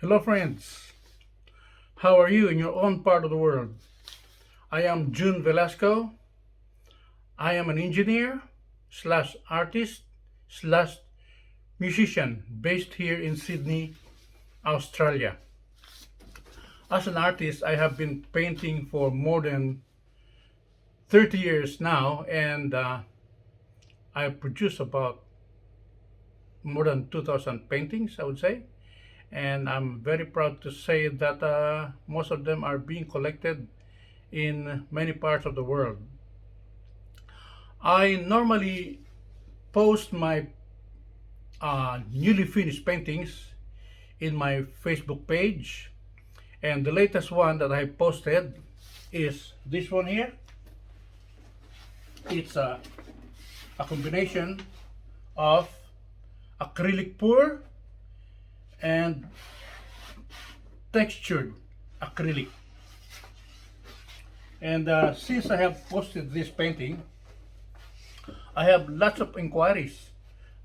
Hello friends, how are you in your own part of the world? I am June Velasco. I am an engineer slash artist slash musician based here in Sydney, Australia. As an artist, I have been painting for more than 30 years now, and I produce about more than 2,000 paintings, I would say. And I'm very proud to say that most of them are being collected in many parts of the world. I normally post my newly finished paintings in my Facebook page, and the latest one that I posted is this one here. It's a combination of acrylic pour and textured acrylic. And since I have posted this painting, I have lots of inquiries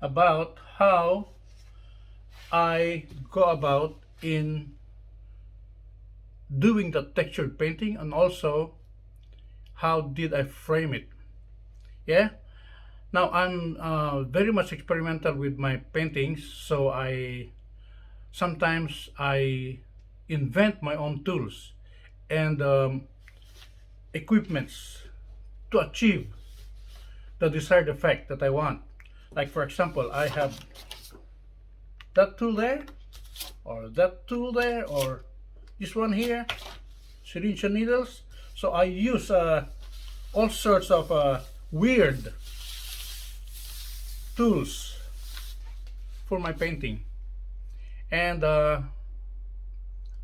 about how I go about in doing the textured painting, and also how did I frame it. Yeah. Now I'm very much experimental with my paintings, so sometimes I invent my own tools and equipments to achieve the desired effect that I want. Like for example, I have that tool there, or that tool there, or this one here, syringe and needles. So I use all sorts of weird tools for my painting, and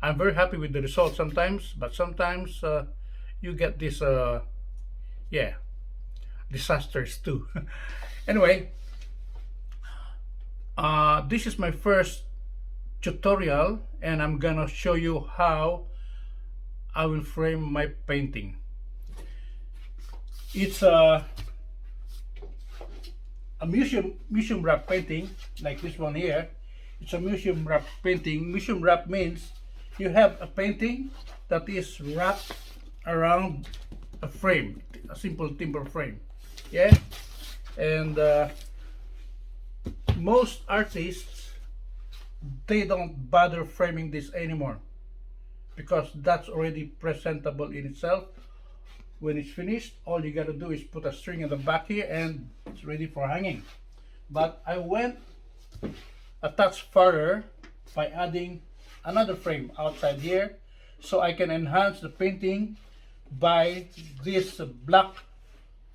I'm very happy with the results sometimes, but sometimes you get this yeah, disasters too. Anyway, this is my first tutorial, and I'm gonna show you how I will frame my painting. It's a museum wrap painting, like this one here. It's a museum wrap painting. Museum wrap means you have a painting that is wrapped around a frame, a simple timber frame. Yeah. And most artists, they don't bother framing this anymore because that's already presentable in itself. When it's finished, all you gotta do is put a string in the back here and it's ready for hanging. But I went a touch further by adding another frame outside here, so I can enhance the painting by this black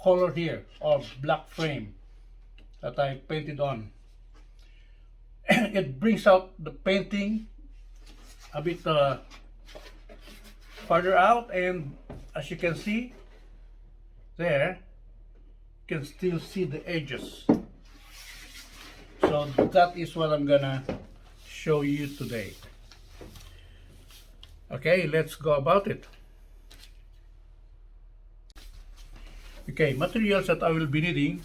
color here, or black frame that I painted on. It brings out the painting a bit farther out, and as you can see there, you can still see the edges. So that is what I'm gonna show you today. Okay, let's go about it. Okay, materials that I will be needing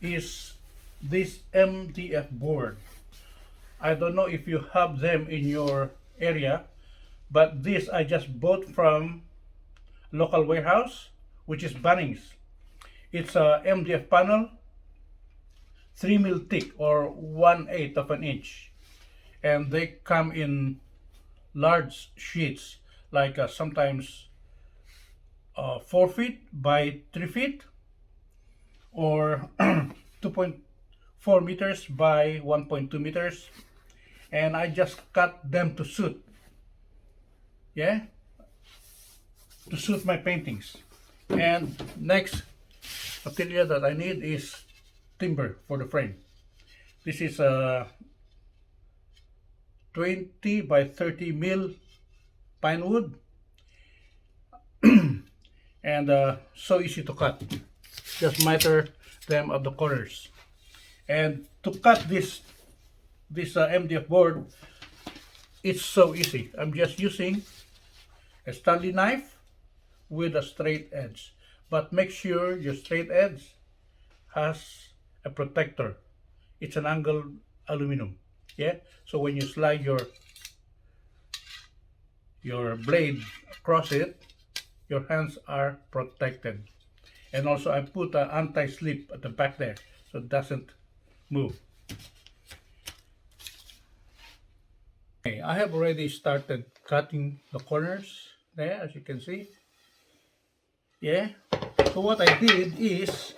is this MDF board. I don't know if you have them in your area, but this I just bought from local warehouse, which is Bunnings. It's a MDF panel, 3 mil thick, or 1/8 of an inch, and they come in large sheets, like sometimes 4 feet by 3 feet, or 2.4 meters by 1.2 meters, and I just cut them to suit. Yeah, to suit my paintings. And next material that I need is timber for the frame. This is a 20 by 30 mil pine wood, and so easy to cut. Just miter them at the corners. And to cut this MDF board, it's so easy. I'm just using a Stanley knife with a straight edge, but make sure your straight edge has a protector. It's an angled aluminum. Yeah, so when you slide your your blade across it, your hands are protected. And also I put an anti-slip at the back there so it doesn't move. Okay, I have already started cutting the corners there, as you can see. Yeah, so what I did is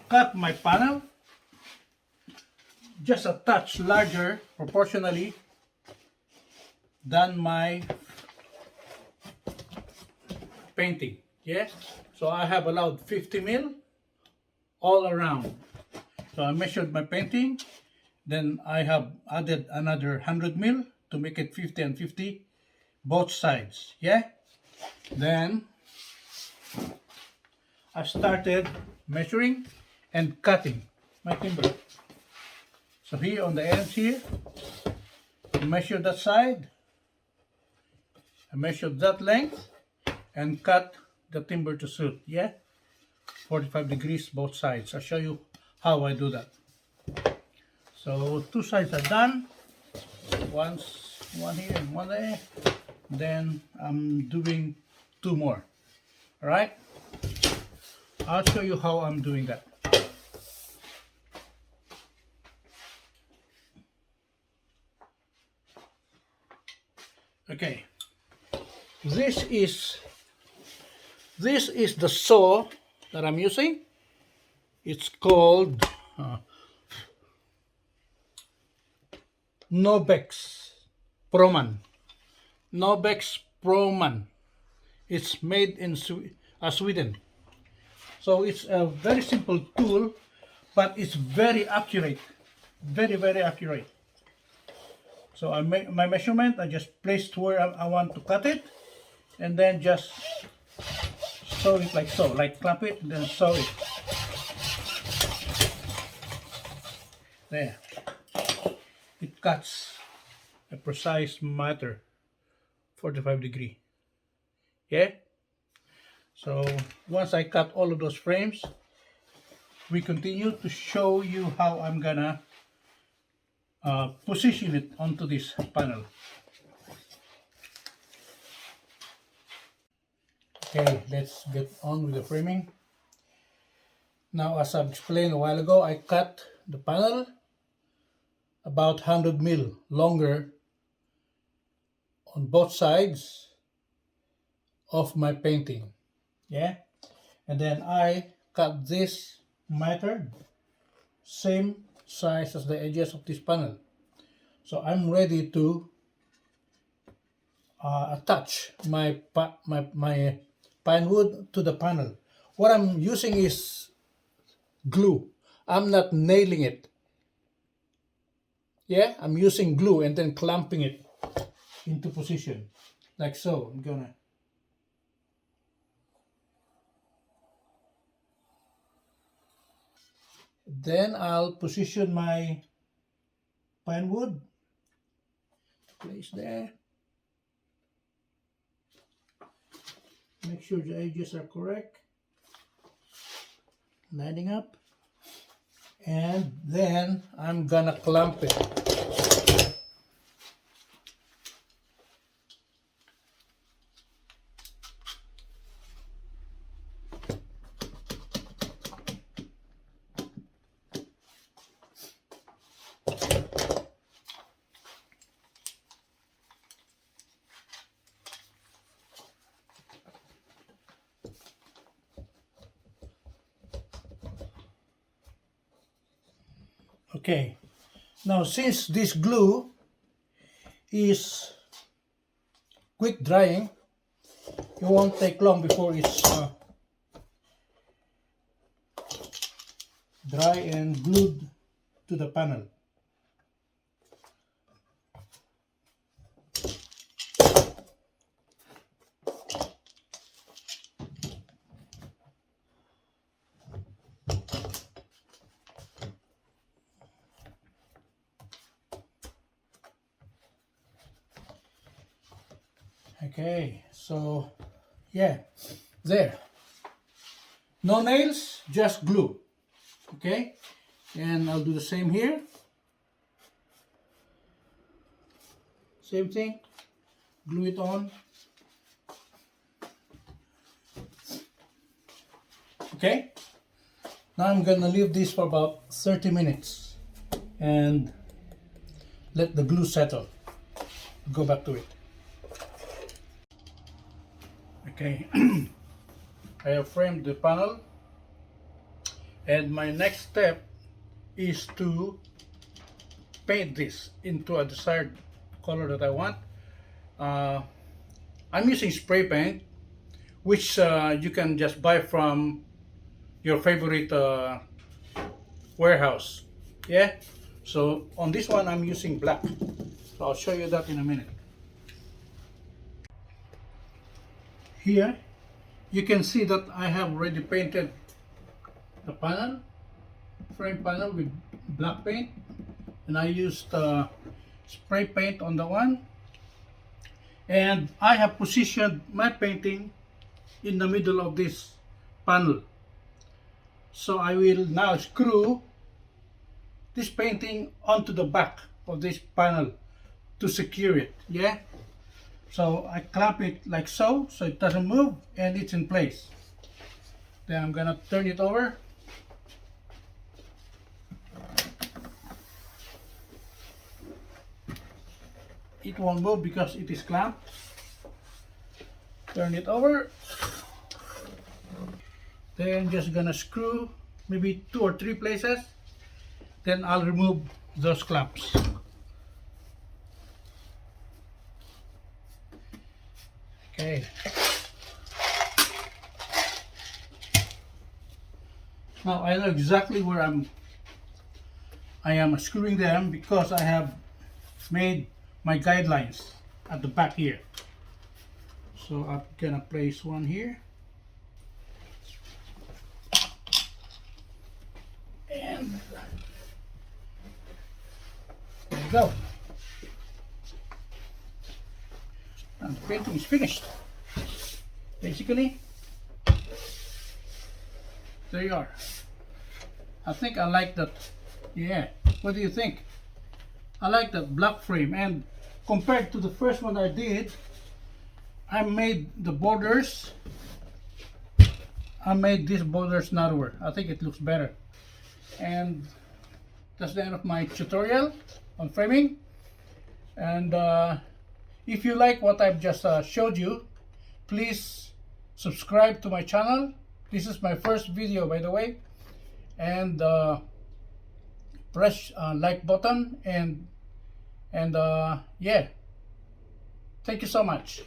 cut my panel just a touch larger proportionally than my painting. Yeah, so I have allowed 50 mil all around. So I measured my painting, then I have added another 100 mil to make it 50 and 50 both sides. Yeah, then I started measuring and cutting my timber. So here on the ends here, I measured that side, I measured that length, and cut the timber to suit. Yeah, 45 degrees both sides. I'll show you how I do that. So two sides are done. One here and one there. Then I'm doing two more. All right. I'll show you how I'm doing that. Okay. This is the saw that I'm using. It's called Nobex Proman. Nobex Proman. It's made in Sweden. So it's a very simple tool, but it's very accurate. Very, very accurate. So I make my measurement, I just placed where I want to cut it, and then just sew it like so, like clamp it, and then sew it. There. It cuts a precise matter, 45 degree. Yeah? So once I cut all of those frames, we continue to show you how I'm gonna position it onto this panel. Okay, let's get on with the framing. Now, as I've explained a while ago, I cut the panel about 100 mil longer on both sides of my painting. Yeah, and then I cut this miter same size as the edges of this panel. So I'm ready to attach my pine wood to the panel. What I'm using is glue. I'm not nailing it. Yeah, I'm using glue and then clamping it into position like so. I'm gonna then I'll position my pine wood, place there, make sure the edges are correct, lining up, and then I'm gonna clamp it. Okay, now since this glue is quick drying, it won't take long before it's dry and glued to the panel. Okay, so yeah, there. No nails, just glue. Okay, and I'll do the same here. same thing, glue it on. Okay, now I'm gonna leave this for about 30 minutes and let the glue settle. Go back to it. Okay, I have framed the panel, and my next step is to paint this into a desired color that I want. I'm using spray paint, which you can just buy from your favorite warehouse. Yeah, so on this one I'm using black, so I'll show you that in a minute. Here you can see that I have already painted the panel, frame panel, with black paint, and I used spray paint on the one, and I have positioned my painting in the middle of this panel. So I will now screw this painting onto the back of this panel to secure it. Yeah, so I clamp it like so it doesn't move and it's in place. Then I'm gonna turn it over. It won't move because it is clamped. Turn it over. Then just gonna screw maybe 2 or 3 places. Then I'll remove those clamps. Okay. Now I know exactly where I am screwing them, because I have made my guidelines at the back here. So I'm gonna place one here. And there you go. And the painting is finished. Basically, there you are. I think I like that. Yeah, what do you think? I like that black frame, and compared to the first one I did, I made the borders. I made these borders narrower. I think it looks better. And that's the end of my tutorial on framing. And if you like what I've just showed you, please subscribe to my channel. This is my first video, by the way. And press like button, and yeah, thank you so much.